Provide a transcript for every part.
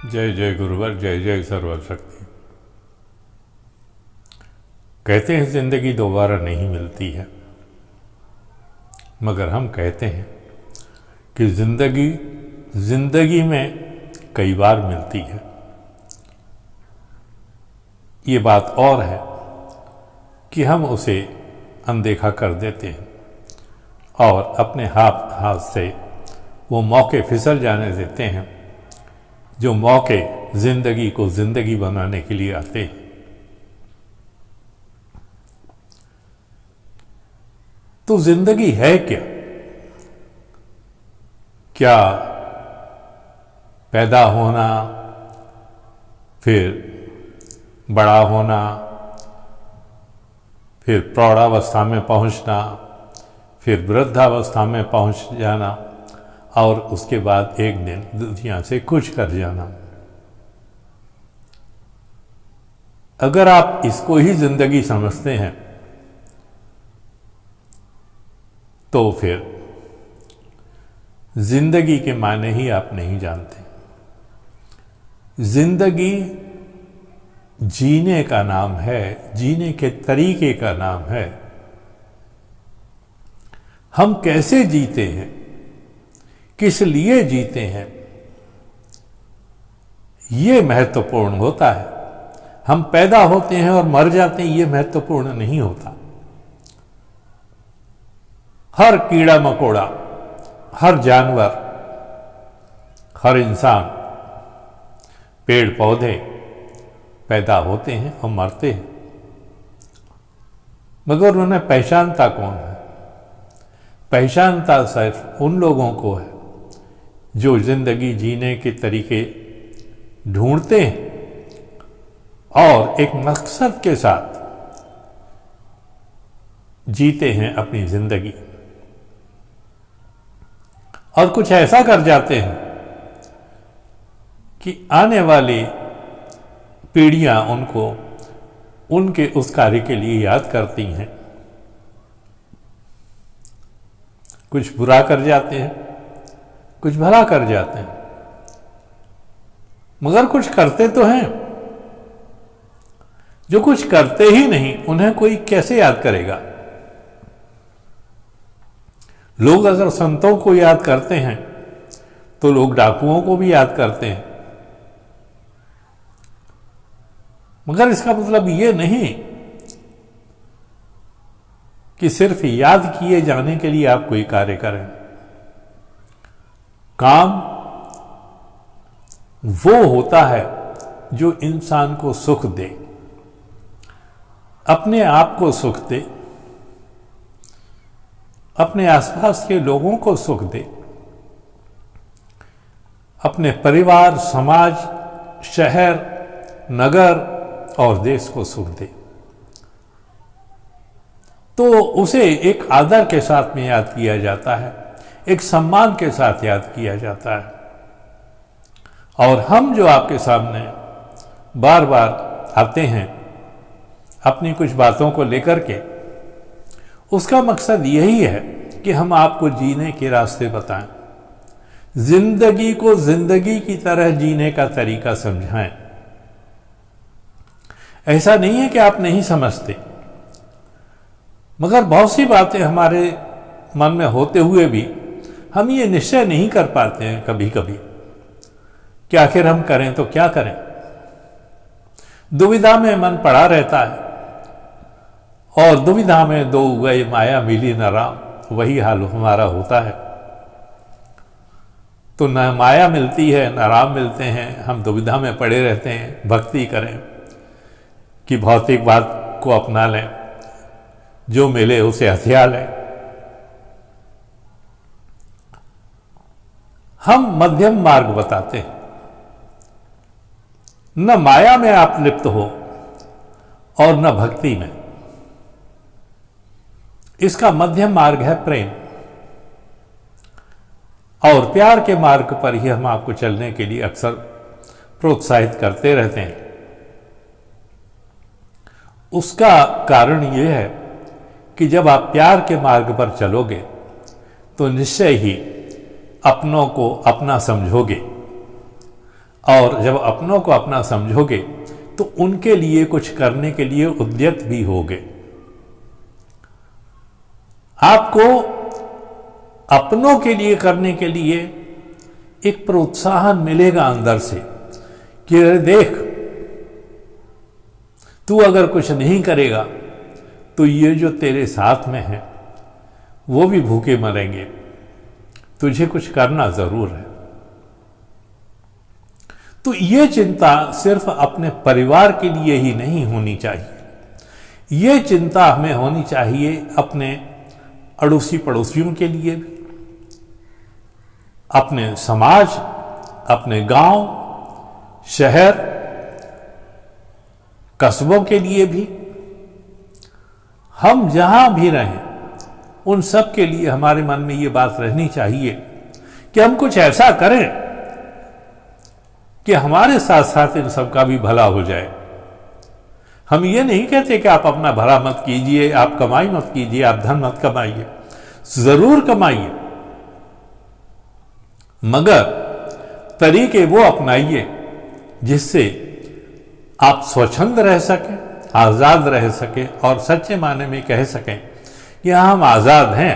जय जय गुरुवर, जय जय सर्वशक्ति। कहते हैं जिंदगी दोबारा नहीं मिलती है, मगर हम कहते हैं कि जिंदगी में कई बार मिलती है। ये बात और है कि हम उसे अनदेखा कर देते हैं और अपने हाथ से वो मौके फिसल जाने देते हैं जो मौके जिंदगी को जिंदगी बनाने के लिए आते हैं। तो जिंदगी है क्या? क्या पैदा होना, फिर बड़ा होना, फिर प्रौढ़ावस्था में पहुंचना, फिर वृद्धावस्था में पहुंच जाना और उसके बाद एक दिन दुनिया से कुछ कर जाना? अगर आप इसको ही जिंदगी समझते हैं तो फिर जिंदगी के मायने ही आप नहीं जानते। जिंदगी जीने का नाम है, जीने के तरीके का नाम है। हम कैसे जीते हैं, किस लिए जीते हैं, ये महत्वपूर्ण होता है। हम पैदा होते हैं और मर जाते हैं, ये महत्वपूर्ण नहीं होता। हर कीड़ा मकोड़ा, हर जानवर, हर इंसान, पेड़ पौधे पैदा होते हैं और मरते हैं, मगर उन्हें पहचानता कौन है? पहचानता सिर्फ उन लोगों को है जो जिंदगी जीने के तरीके ढूंढते हैं और एक मकसद के साथ जीते हैं अपनी जिंदगी, और कुछ ऐसा कर जाते हैं कि आने वाली पीढ़ियां उनको उनके उस कार्य के लिए याद करती हैं। कुछ बुरा कर जाते हैं, कुछ भला कर जाते हैं, मगर कुछ करते तो हैं। जो कुछ करते ही नहीं उन्हें कोई कैसे याद करेगा? लोग अगर संतों को याद करते हैं तो लोग डाकुओं को भी याद करते हैं, मगर इसका मतलब ये नहीं कि सिर्फ याद किए जाने के लिए आप कोई कार्य करें। काम वो होता है जो इंसान को सुख दे, अपने आप को सुख दे, अपने आसपास के लोगों को सुख दे, अपने परिवार, समाज, शहर, नगर और देश को सुख दे। तो उसे एक आदर के साथ में याद किया जाता है, एक सम्मान के साथ याद किया जाता है। और हम जो आपके सामने बार बार आते हैं अपनी कुछ बातों को लेकर के, उसका मकसद यही है कि हम आपको जीने के रास्ते बताएं, जिंदगी को जिंदगी की तरह जीने का तरीका समझाएं। ऐसा नहीं है कि आप नहीं समझते, मगर बहुत सी बातें हमारे मन में होते हुए भी हम ये निश्चय नहीं कर पाते हैं कभी कभी कि आखिर हम करें तो क्या करें। दुविधा में मन पड़ा रहता है, और दुविधा में दो गए माया मिली न राम, वही हाल हमारा होता है। तो न माया मिलती है न राम मिलते हैं, हम दुविधा में पड़े रहते हैं। भक्ति करें कि भौतिक बात को अपना लें, जो मिले उसे हथिया लें। हम मध्यम मार्ग बताते हैं, न माया में आप लिप्त हो और न भक्ति में। इसका मध्यम मार्ग है प्रेम, और प्यार के मार्ग पर ही हम आपको चलने के लिए अक्सर प्रोत्साहित करते रहते हैं। उसका कारण यह है कि जब आप प्यार के मार्ग पर चलोगे तो निश्चय ही अपनों को अपना समझोगे, और जब अपनों को अपना समझोगे तो उनके लिए कुछ करने के लिए उद्यत भी होगे। आपको अपनों के लिए करने के लिए एक प्रोत्साहन मिलेगा अंदर से कि अरे देख, तू अगर कुछ नहीं करेगा तो ये जो तेरे साथ में है वो भी भूखे मरेंगे, तुझे कुछ करना जरूर है। तो ये चिंता सिर्फ अपने परिवार के लिए ही नहीं होनी चाहिए, ये चिंता हमें होनी चाहिए अपने अड़ोसी पड़ोसियों के लिए भी, अपने समाज, अपने गांव, शहर, कस्बों के लिए भी। हम जहां भी रहें उन सब के लिए हमारे मन में ये बात रहनी चाहिए कि हम कुछ ऐसा करें कि हमारे साथ साथ इन सबका भी भला हो जाए। हम ये नहीं कहते कि आप अपना भला मत कीजिए, आप कमाई मत कीजिए, आप धन मत कमाइए, जरूर कमाइए, मगर तरीके वो अपनाइए जिससे आप स्वच्छंद रह सकें, आजाद रह सकें और सच्चे माने में कह सकें कि हम आजाद हैं,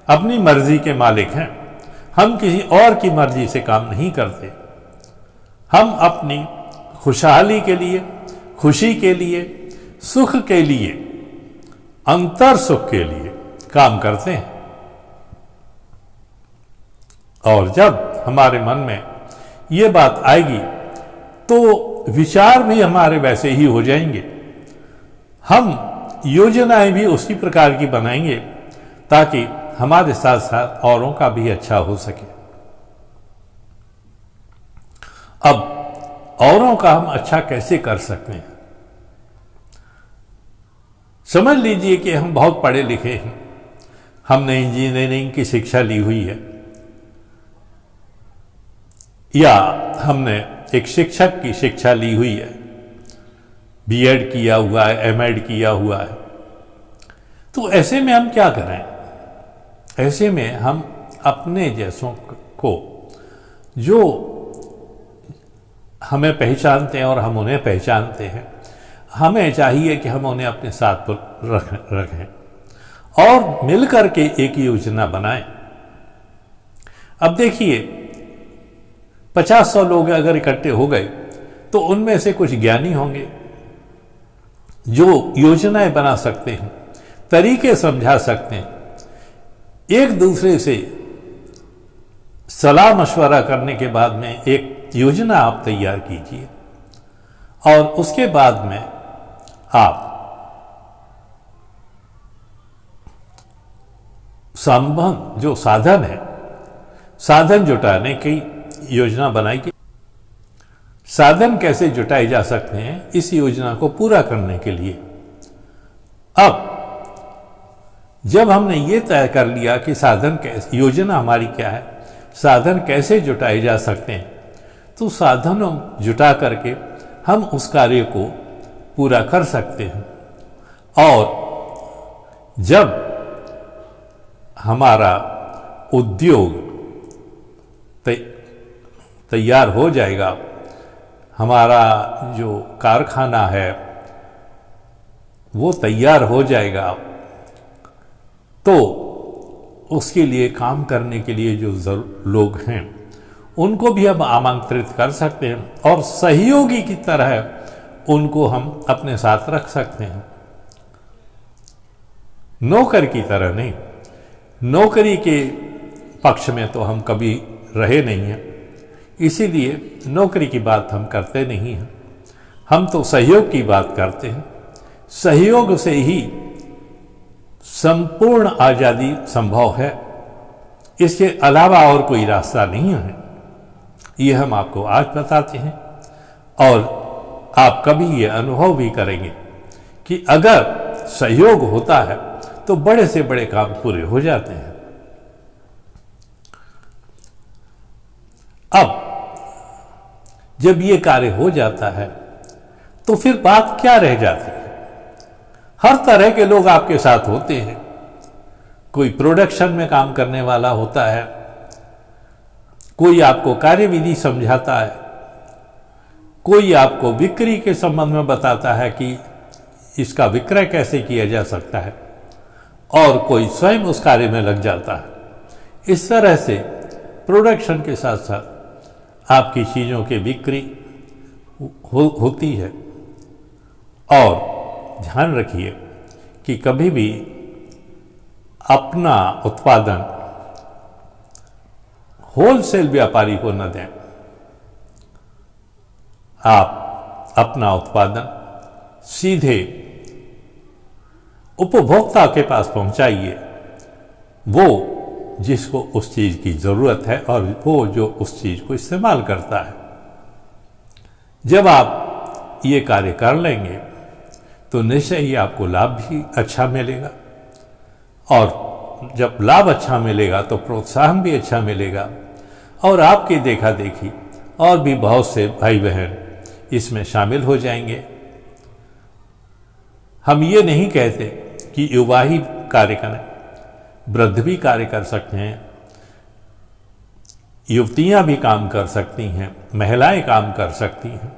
अपनी मर्जी के मालिक हैं, हम किसी और की मर्जी से काम नहीं करते। हम अपनी खुशहाली के लिए, खुशी के लिए, सुख के लिए, अंतर सुख के लिए काम करते हैं। और जब हमारे मन में ये बात आएगी तो विचार भी हमारे वैसे ही हो जाएंगे, हम योजनाएं भी उसी प्रकार की बनाएंगे ताकि हमारे साथ साथ औरों का भी अच्छा हो सके। अब औरों का हम अच्छा कैसे कर सकते हैं? समझ लीजिए कि हम बहुत पढ़े लिखे हैं, हमने इंजीनियरिंग की शिक्षा ली हुई है, या हमने एक शिक्षक की शिक्षा ली हुई है, बीएड किया हुआ है, एमएड किया हुआ है। तो ऐसे में हम क्या करें? ऐसे में हम अपने जैसों को, जो हमें पहचानते हैं और हम उन्हें पहचानते हैं, हमें चाहिए कि हम उन्हें अपने साथ पर रखें और मिलकर के एक योजना बनाएं। अब देखिए, 50-100 लोग अगर इकट्ठे हो गए तो उनमें से कुछ ज्ञानी होंगे जो योजनाएं बना सकते हैं, तरीके समझा सकते हैं। एक दूसरे से सलाह मशवरा करने के बाद में एक योजना आप तैयार कीजिए और उसके बाद में आप संबंध, जो साधन है, साधन जुटाने की योजना बनाइए। साधन कैसे जुटाए जा सकते हैं इस योजना को पूरा करने के लिए? अब जब हमने ये तय कर लिया कि साधन कैसे, योजना हमारी क्या है, साधन कैसे जुटाए जा सकते हैं, तो साधनों जुटा करके हम उस कार्य को पूरा कर सकते हैं। और जब हमारा उद्योग तैयार हो जाएगा, हमारा जो कारखाना है वो तैयार हो जाएगा, तो उसके लिए काम करने के लिए जो लोग हैं उनको भी हम आमंत्रित कर सकते हैं और सहयोगी की तरह उनको हम अपने साथ रख सकते हैं। नौकर की तरह नहीं, नौकरी के पक्ष में तो हम कभी रहे नहीं हैं, इसीलिए नौकरी की बात हम करते नहीं हैं। हम तो सहयोग की बात करते हैं। सहयोग से ही संपूर्ण आजादी संभव है, इसके अलावा और कोई रास्ता नहीं है। ये हम आपको आज बताते हैं और आप कभी ये अनुभव भी करेंगे कि अगर सहयोग होता है तो बड़े से बड़े काम पूरे हो जाते हैं। अब जब ये कार्य हो जाता है तो फिर बात क्या रह जाती है? हर तरह के लोग आपके साथ होते हैं। कोई प्रोडक्शन में काम करने वाला होता है, कोई आपको कार्यविधि समझाता है, कोई आपको बिक्री के संबंध में बताता है कि इसका विक्रय कैसे किया जा सकता है, और कोई स्वयं उस कार्य में लग जाता है। इस तरह से प्रोडक्शन के साथ साथ आपकी चीज़ों की बिक्री होती है। और ध्यान रखिए कि कभी भी अपना उत्पादन होलसेल व्यापारी को न दें। आप अपना उत्पादन सीधे उपभोक्ता के पास पहुंचाइए, वो जिसको उस चीज़ की ज़रूरत है और वो जो उस चीज़ को इस्तेमाल करता है। जब आप ये कार्य कर लेंगे तो निश्चय ही आपको लाभ भी अच्छा मिलेगा, और जब लाभ अच्छा मिलेगा तो प्रोत्साहन भी अच्छा मिलेगा, और आपकी देखा देखी और भी बहुत से भाई बहन इसमें शामिल हो जाएंगे। हम ये नहीं कहते कि युवा ही कार्य करें, वृद्ध भी कार्य कर सकते हैं, युवतियां भी काम कर सकती हैं, महिलाएं काम कर सकती हैं।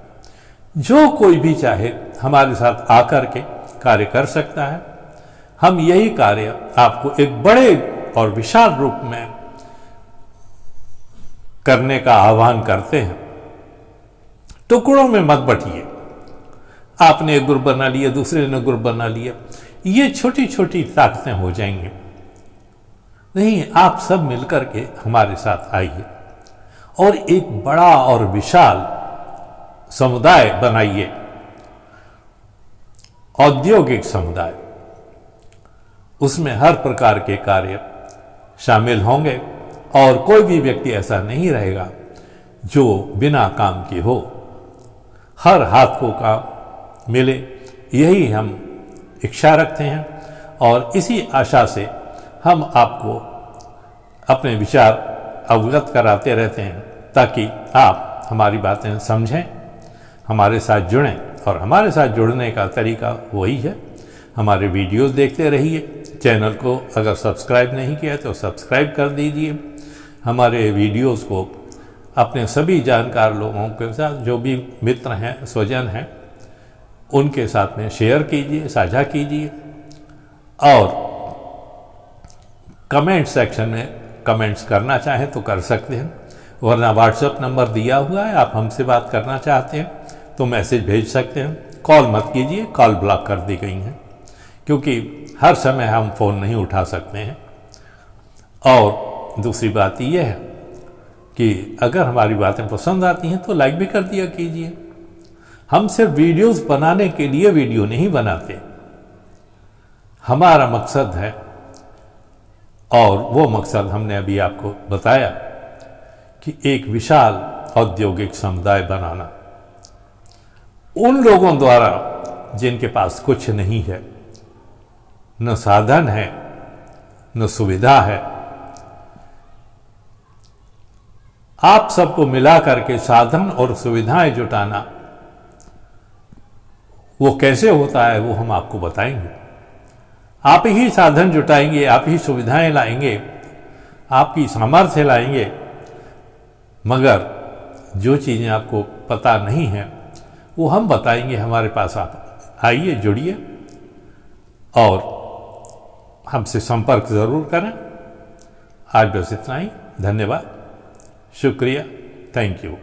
जो कोई भी चाहे हमारे साथ आकर के कार्य कर सकता है। हम यही कार्य आपको एक बड़े और विशाल रूप में करने का आह्वान करते हैं। टुकड़ों में मत बंटिए। आपने एक ग्रुप बना लिया, दूसरे ने ग्रुप बना लिया, ये छोटी छोटी ताकतें हो जाएंगी। नहीं, आप सब मिलकर के हमारे साथ आइए और एक बड़ा और विशाल समुदाय बनाइए, औद्योगिक समुदाय। उसमें हर प्रकार के कार्य शामिल होंगे और कोई भी व्यक्ति ऐसा नहीं रहेगा जो बिना काम के हो। हर हाथ को काम मिले, यही हम इच्छा रखते हैं, और इसी आशा से हम आपको अपने विचार अवगत कराते रहते हैं, ताकि आप हमारी बातें समझें, हमारे साथ जुड़ें। और हमारे साथ जुड़ने का तरीका वही है, हमारे वीडियोस देखते रहिए। चैनल को अगर सब्सक्राइब नहीं किया तो सब्सक्राइब कर दीजिए। हमारे वीडियोस को अपने सभी जानकार लोगों के साथ, जो भी मित्र हैं, स्वजन हैं, उनके साथ में शेयर कीजिए, साझा कीजिए। और कमेंट सेक्शन में कमेंट्स करना चाहें तो कर सकते हैं, वरना व्हाट्सएप नंबर दिया हुआ है। आप हमसे बात करना चाहते हैं तो मैसेज भेज सकते हैं। कॉल मत कीजिए, कॉल ब्लॉक कर दी गई हैं, क्योंकि हर समय हम फ़ोन नहीं उठा सकते हैं। और दूसरी बात यह है कि अगर हमारी बातें पसंद आती हैं तो लाइक भी कर दिया कीजिए। हम सिर्फ वीडियोस बनाने के लिए वीडियो नहीं बनाते। हमारा मकसद है, और वो मकसद हमने अभी आपको बताया, कि एक विशाल औद्योगिक समुदाय बनाना उन लोगों द्वारा जिनके पास कुछ नहीं है, न साधन है, न सुविधा है। आप सबको मिला करके साधन और सुविधाएं जुटाना, वो कैसे होता है वो हम आपको बताएंगे। आप ही साधन जुटाएंगे, आप ही सुविधाएं लाएंगे, आपकी सामर्थ्य लाएंगे, मगर जो चीज़ें आपको पता नहीं है वो हम बताएंगे। हमारे पास आप आइए, जुड़िए और हमसे संपर्क ज़रूर करें। आज बस इतना ही। धन्यवाद, शुक्रिया, थैंक यू।